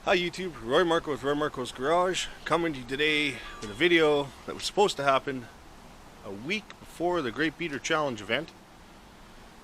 Hi YouTube, Marko with Marko's Garage, coming to you today with a video that was supposed to happen a week before the Great Beater Challenge event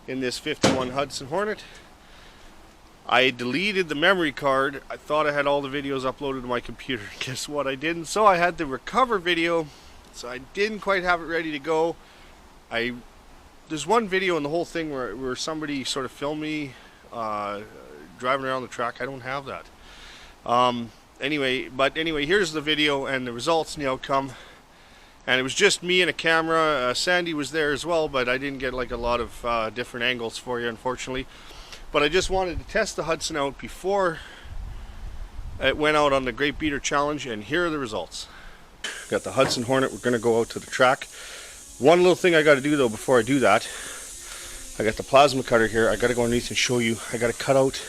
in this 51 Hudson Hornet. I deleted the memory card. I thought I had all the videos uploaded to my computer. Guess what? I didn't. So I had to recover video, so I didn't quite have it ready to go. There's one video in the whole thing where somebody sort of filmed me driving around the track. I don't have that. Anyway, here's the video and the results and the outcome. And it was just me and a camera. Sandy was there as well, but I didn't get like a lot of different angles for you, unfortunately. But I just wanted to test the Hudson out before it went out on the Great Beater Challenge, and here are the results. Got the Hudson Hornet. We're going to go out to the track. One little thing I got to do though before I do that, I got the plasma cutter here. I got to go underneath and show you. I got to cut out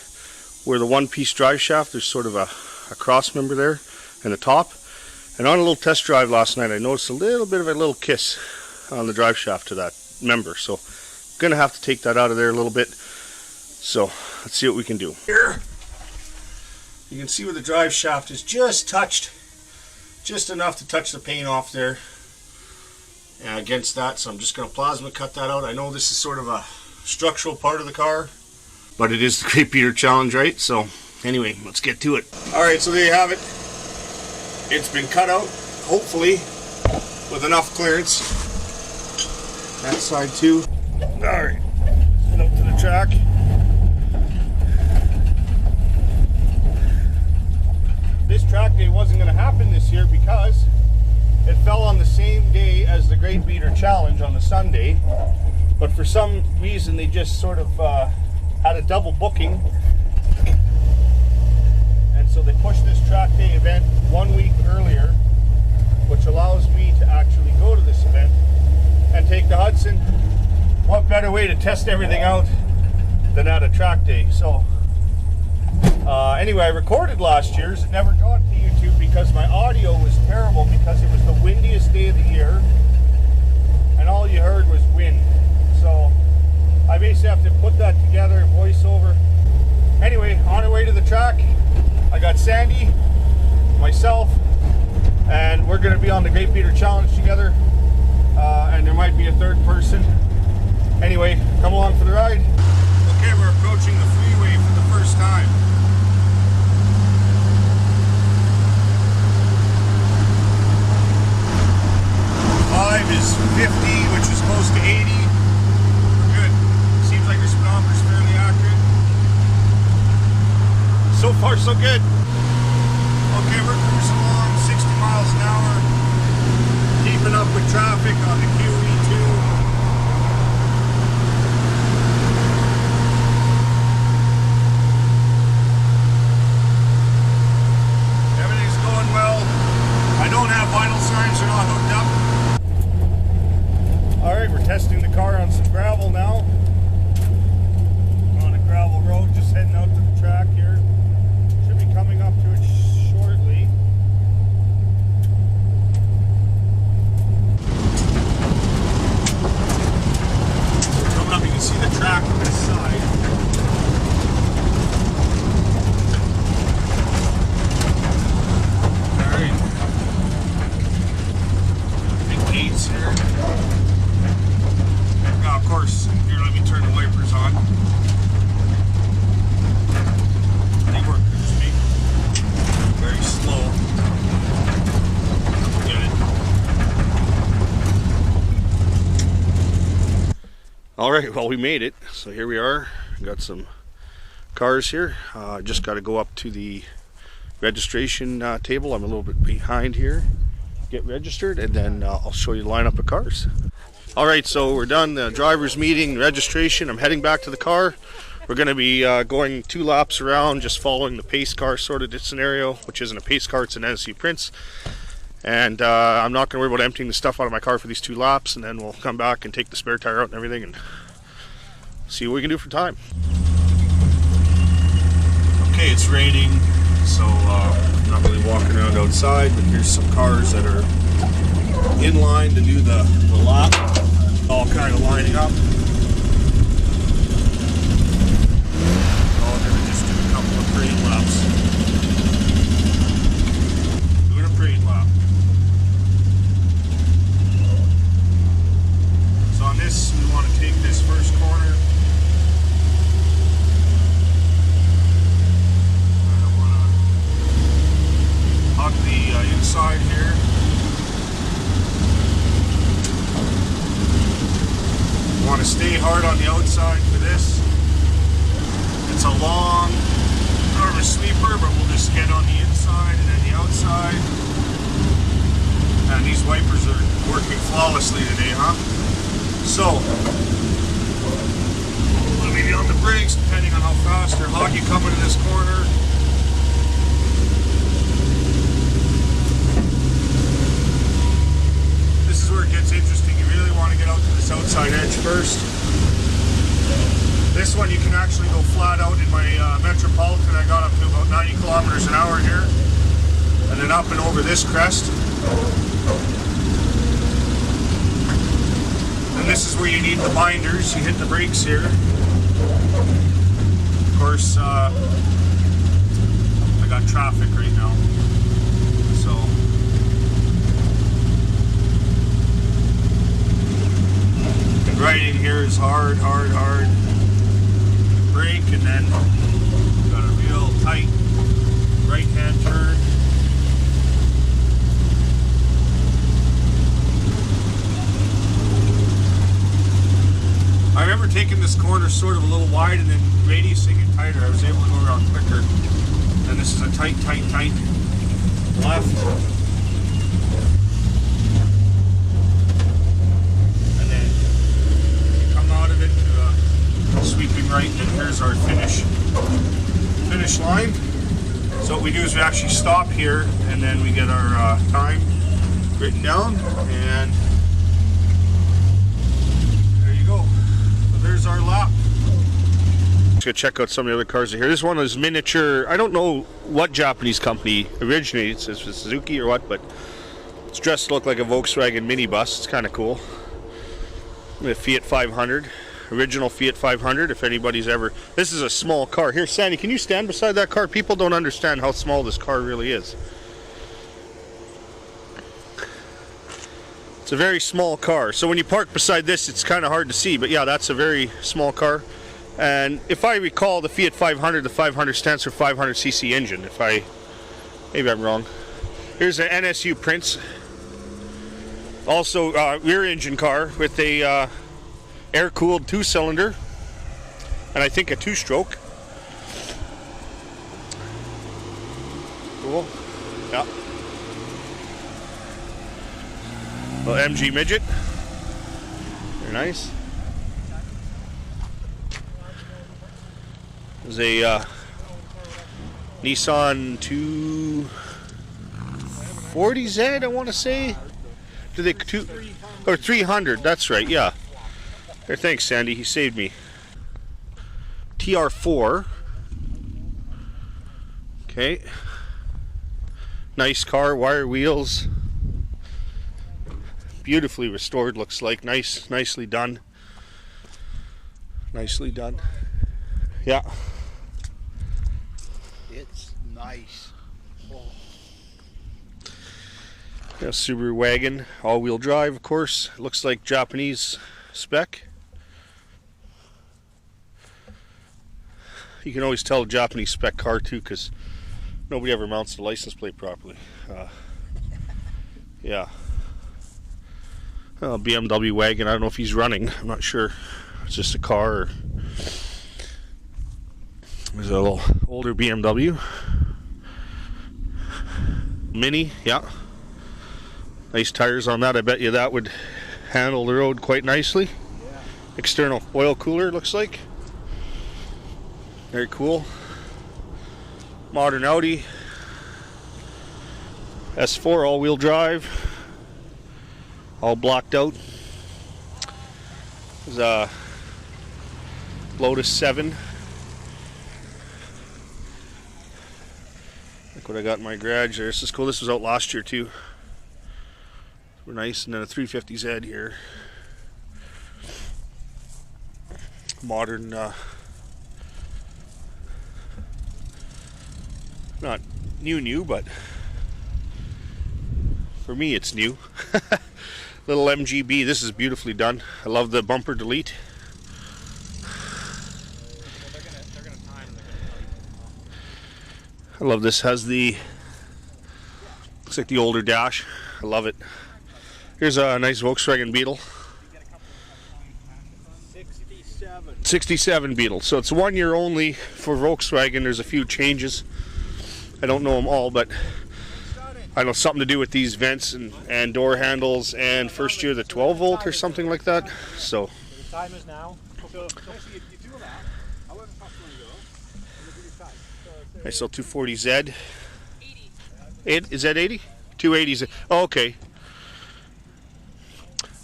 where the one-piece drive shaft, there's sort of a cross member there in the top. And on a little test drive last night, I noticed a little kiss on the drive shaft to that member. So I'm going to have to take that out of there a little bit. So let's see what we can do. Here, you can see where the drive shaft is just touched, just enough to touch the paint off there against that. So I'm just going to plasma cut that out. I know this is sort of a structural part of the car, but it is the Great Beater Challenge, right? So anyway, let's get to it. Alright, so there you have it. It's been cut out, hopefully, with enough clearance. That side too. Alright, head up to the track. This track day wasn't going to happen this year because it fell on the same day as the Great Beater Challenge on the Sunday. But for some reason they just sort of had a double booking, and so they pushed this track day event 1 week earlier, which allows me to actually go to this event and take the Hudson. What better way to test everything out than at a track day? So anyway, I recorded last year's. It never got to YouTube because my audio was terrible because it was the windiest day of the year and all you heard was wind. So I basically have to put that together, voiceover. Anyway, on our way to the track, I got Sandy, myself, and we're going to be on the Great Beater Challenge together. And there might be a third person. Anyway, come along for the ride. Okay, we're approaching the freeway for the first time. Five is 50, which is close to 80. So far, so good. Okay, we're cruising along 60 miles an hour, keeping up with traffic on the QE2. Everything's going well. I don't have vital signs, they're not hooked up. Alright, we're testing the car on some gravel now. On a gravel road, just heading out to the track here. Coming up to it shortly. Coming up, you can see the track on this side. Alright. Big gates here. Now, of course, here, let me turn the wipers on. They work. Very slow. Get it. Alright, well, we made it. So here we are. Got some cars here. Just got to go up to the registration table. I'm a little bit behind here. Get registered, and then I'll show you the lineup of cars. Alright, so we're done the driver's meeting, registration. I'm heading back to the car. We're going to be going 2 laps around, just following the pace car sort of scenario, which isn't a pace car, it's an NSC Prince. And I'm not going to worry about emptying the stuff out of my car for these 2 laps, and then we'll come back and take the spare tire out and everything and see what we can do for time. Okay, it's raining, so I'm not really walking around outside, but here's some cars that are in line to do the lap, all kind of lining up. Oh, they're just doing a couple of parade laps. hard on the outside for this. It's a long, sort of a sweeper, but we'll just get on the inside and then the outside. And these wipers are working flawlessly today, huh? So, maybe on the brakes, depending on how fast or hot you come into this corner. This is where it gets interesting. You really want to get out to this outside edge first. This one you can actually go flat out in my Metropolitan. I got up to about 90 kilometers an hour here. And then up and over this crest. And this is where you need the binders. You hit the brakes here. Of course, I got traffic right now. So, and right in here is hard, hard, hard. Brake, and then got a real tight right-hand turn. I remember taking this corner sort of a little wide and then radiusing it tighter. I was able to go around quicker. And this is a tight, tight, tight left. And then come out of it to a sweeping right, and here's our finish line. So what we do is we actually stop here, and then we get our time written down, and there's our lap. Let's go check out some of the other cars here. This one is miniature. I don't know what Japanese company originated. It says Suzuki or what, but it's dressed to look like a Volkswagen minibus. It's kind of cool. A Fiat 500. Original Fiat 500, if anybody's ever... This is a small car. Here, Sandy, can you stand beside that car? People don't understand how small this car really is. It's a very small car, so when you park beside this, it's kind of hard to see, but yeah, that's a very small car. And if I recall, the Fiat 500, the 500 stands for 500cc engine. Maybe I'm wrong. Here's an NSU Prince, also rear engine car with a air-cooled 2-cylinder, and I think a 2-stroke. Cool. Yeah. Little MG midget. Very nice. There's a Nissan 240Z, I want to say. Do they or 300? That's right. Yeah. Here, thanks, Sandy. He saved me. TR4. Okay. Nice car. Wire wheels. Beautifully restored, looks like. Nicely done. Nicely done. Yeah. It's nice. Oh. Yeah, Subaru wagon, all-wheel drive, of course. Looks like Japanese spec. You can always tell a Japanese spec car too, because nobody ever mounts the license plate properly. Yeah. BMW wagon. I don't know if he's running. I'm not sure. It's just a car. Or... There's a little older BMW. Mini, yeah. Nice tires on that. I bet you that would handle the road quite nicely. Yeah. External oil cooler, looks like. Very cool. Modern Audi. S4 all-wheel drive. All blocked out. There's a Lotus 7. Look what I got in my garage there. This is cool. This was out last year too. Super nice. And then a 350Z here. Modern, not new, but for me it's new. Little MGB. This is beautifully done. I love the bumper delete. I love this. Has the, looks like the older dash. I love it. Here's a nice Volkswagen Beetle. 67 Beetle. So it's 1 year only for Volkswagen. There's a few changes. I don't know them all, but I know something to do with these vents and door handles, and first year the 12 volt or something like that. So The time is now. I sell 240Z. 80. Is that 80? 280s. Oh, okay.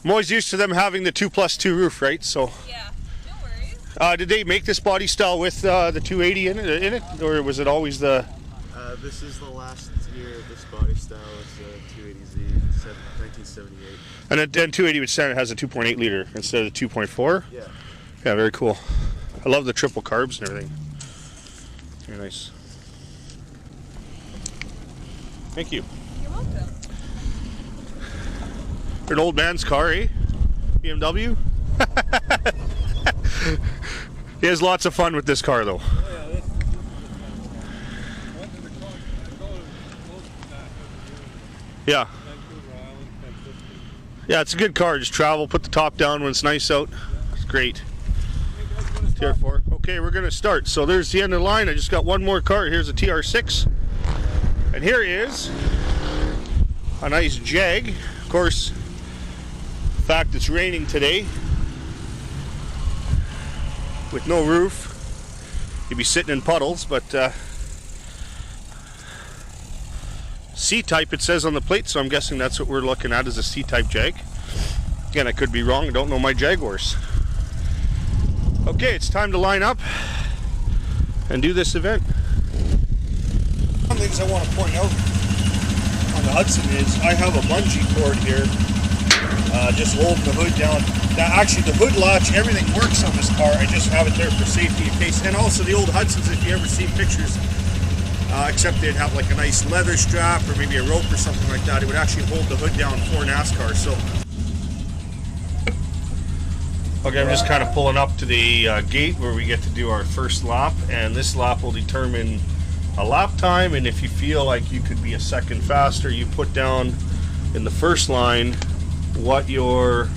I'm always used to them having the 2+2 roof, right? So. Yeah, no worries. Did they make this body style with the 280 in it, or was it always the? This is the last year of this body style. It's a 280Z, 1978. And then 280 with standard has a 2.8 liter instead of the 2.4. Yeah. Yeah, very cool. I love the triple carbs and everything. Very nice. Thank you. You're welcome. You're an old man's car, eh? BMW? He has lots of fun with this car, though. Yeah. Yeah, it's a good car. Just travel, put the top down when it's nice out. It's great. Tier 4. Okay, we're going to start. So there's the end of the line. I just got one more car. Here's a TR6. And here is a nice Jag. Of course, the fact it's raining today with no roof, you'd be sitting in puddles, but C-type it says on the plate, so I'm guessing that's what we're looking at, is a C-type Jag. Again, I could be wrong. I don't know my Jaguars. Okay, it's time to line up and do this event. One of the things I want to point out on the Hudson is I have a bungee cord here, just holding the hood down. Now, actually, the hood latch, everything works on this car. I just have it there for safety in case. And also the old Hudsons, if you ever see pictures, except they'd have like a nice leather strap or maybe a rope or something like that. It would actually hold the hood down for NASCAR. So, okay, I'm just kind of pulling up to the gate where we get to do our first lap, and this lap will determine a lap time. And if you feel like you could be a second faster, you put down in the first line what your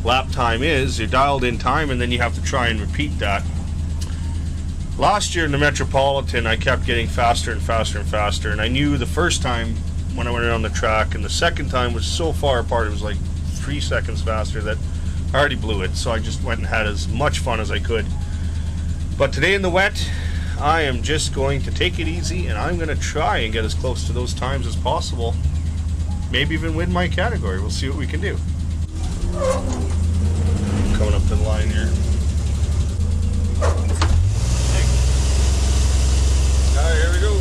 lap time is, your dialed in time, and then you have to try and repeat that. Last year in the Metropolitan, I kept getting faster and faster and faster, and I knew the first time when I went around the track, and the second time was so far apart, it was like 3 seconds faster, that I already blew it. So I just went and had as much fun as I could. But today in the wet, I am just going to take it easy, and I'm going to try and get as close to those times as possible. Maybe even win my category. We'll see what we can do. Coming up to the line here. Alright, here we go.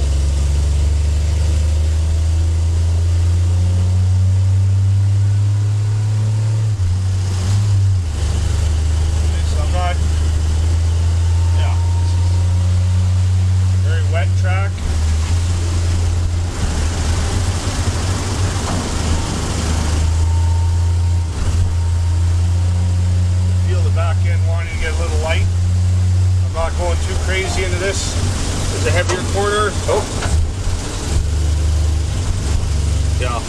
So I'm not, yeah, very wet track. Feel the back end wanting to get a little light. I'm not going too crazy into this. There's a heavier corner. Oh. Yeah.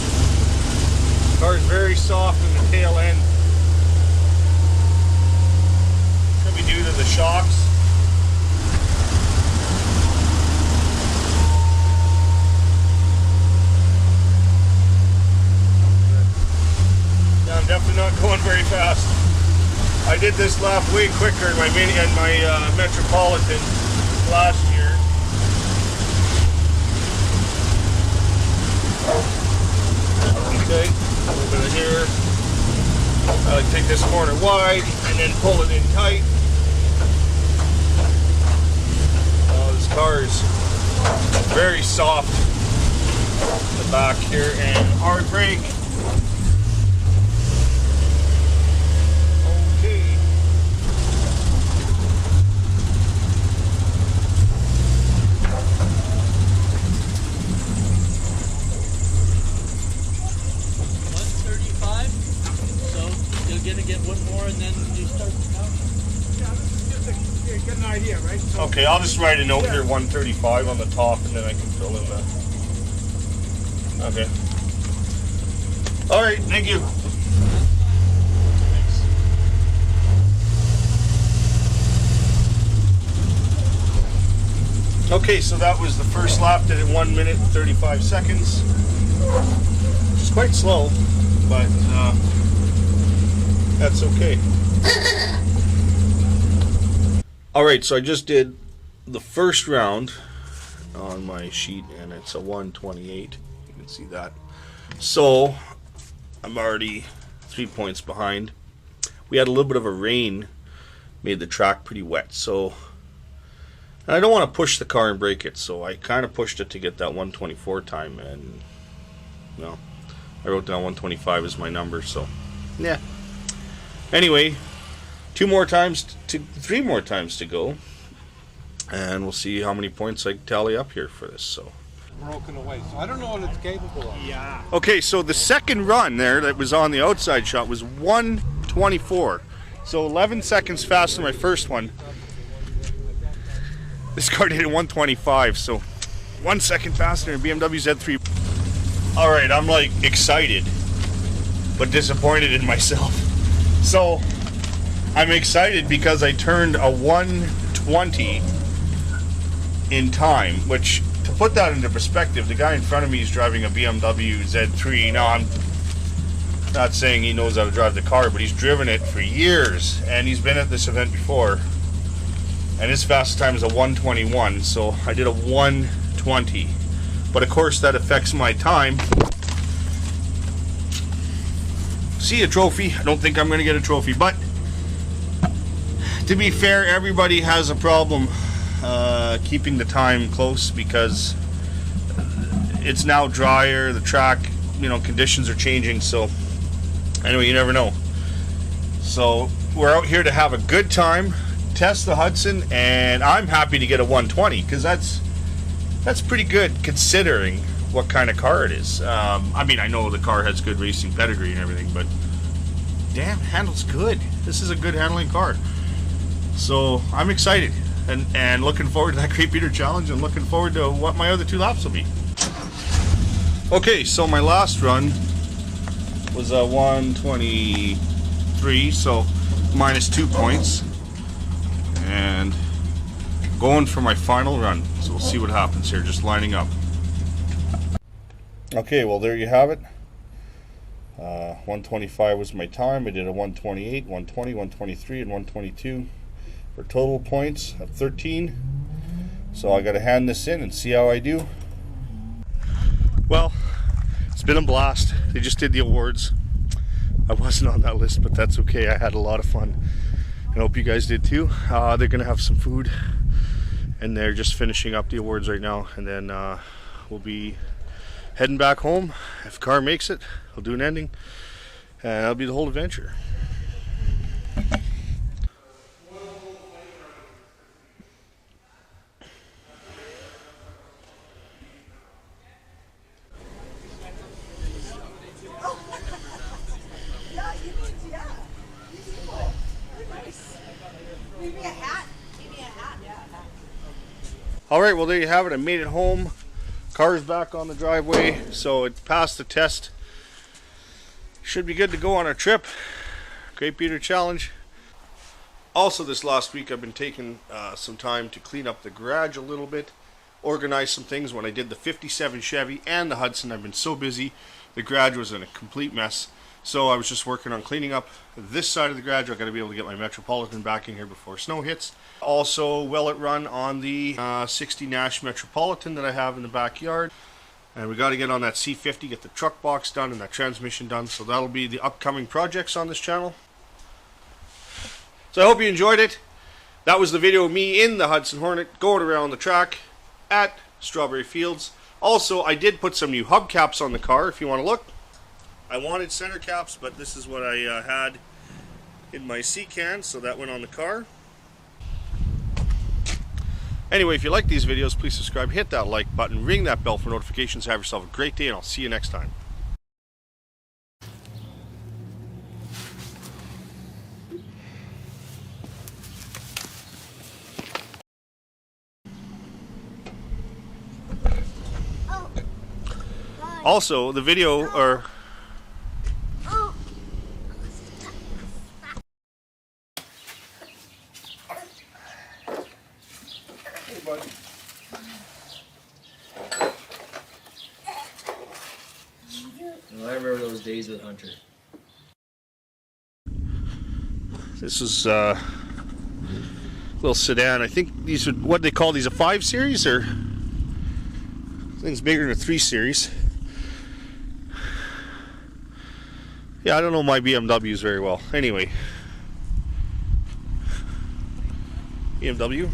The car is very soft in the tail end. Could be due to the shocks. Yeah, I'm definitely not going very fast. I did this lap way quicker in my Mini and my Metropolitan last year. Okay, a little bit of here. I like to take this corner wide and then pull it in tight. Oh, this car is very soft in the back here, and hard brake. Okay. Gonna get one more and then you start the count. Yeah, just to get an idea, right? So, Okay, I'll just write a note here, 135 on the top, and then I can fill in the. Okay. All right, thank you. Thanks. Okay, so that was the first lap, did it 1 minute and 35 seconds. It's quite slow, but that's okay. Alright, so I just did the first round on my sheet, and it's a 128. You can see that. So, I'm already 3 points behind. We had a little bit of a rain, made the track pretty wet, so and I don't want to push the car and break it, so I kind of pushed it to get that 124 time, and well, I wrote down 125 as my number, so yeah. Anyway, 3 more times to go, and we'll see how many points I tally up here for this. So Broken away. So I don't know what it's capable of. Yeah. okay, so the second run there that was on the outside shot was 124, so 11 seconds faster than my first one. This car did it 125, so 1 second faster than BMW Z3. Alright, I'm like excited, but disappointed in myself. So, I'm excited because I turned a 120 in time, which, to put that into perspective, the guy in front of me is driving a BMW Z3. Now, I'm not saying he knows how to drive the car, but he's driven it for years, and he's been at this event before. And his fastest time is a 121, so I did a 120. But of course that affects my time. See a trophy. I don't think I'm going to get a trophy, but to be fair, everybody has a problem keeping the time close because it's now drier, the track, conditions are changing, so anyway, you never know. So we're out here to have a good time, test the Hudson, and I'm happy to get a 120 because that's pretty good considering what kind of car it is. I mean, I know the car has good racing pedigree and everything, but damn, handles good. This is a good handling car. So I'm excited and looking forward to that Great Beater Challenge and looking forward to what my other 2 laps will be. Okay, so my last run was a 123, so minus 2 points. And going for my final run, so we'll see what happens here, just lining up. Okay, well there you have it. 125 was my time. I did a 128, 120, 123, and 122 for total points of 13. So I got to hand this in and see how I do. Well, it's been a blast. They just did the awards. I wasn't on that list, but that's okay. I had a lot of fun. I hope you guys did too. They're gonna have some food, and they're just finishing up the awards right now, and then we'll be heading back home. If the car makes it, I'll do an ending, and that'll be the whole adventure. Alright, well there you have it. I made it home. Car's back on the driveway, so it passed the test. Should be good to go on our trip. Great Beater Challenge. Also this last week I've been taking some time to clean up the garage a little bit, organize some things. When I did the 57 Chevy and the Hudson, I've been so busy, the garage was in a complete mess. So I was just working on cleaning up this side of the garage. I've got to be able to get my Metropolitan back in here before snow hits. Also, well it run on the 60 Nash Metropolitan that I have in the backyard. And we got to get on that C50, get the truck box done and that transmission done. So that'll be the upcoming projects on this channel. So I hope you enjoyed it. That was the video of me in the Hudson Hornet going around the track at Strawberry Fields. Also, I did put some new hubcaps on the car if you want to look. I wanted center caps, but this is what I had in my C-can, so that went on the car. Anyway, if you like these videos, please subscribe, hit that like button, ring that bell for notifications. Have yourself a great day, and I'll see you next time. Also, the video, or hey, buddy. those days with Hunter. This is a little sedan. I think these are what they call these, a 5 Series, or I think it's bigger than a 3 Series. Yeah, I don't know my BMWs very well. Anyway, BMW.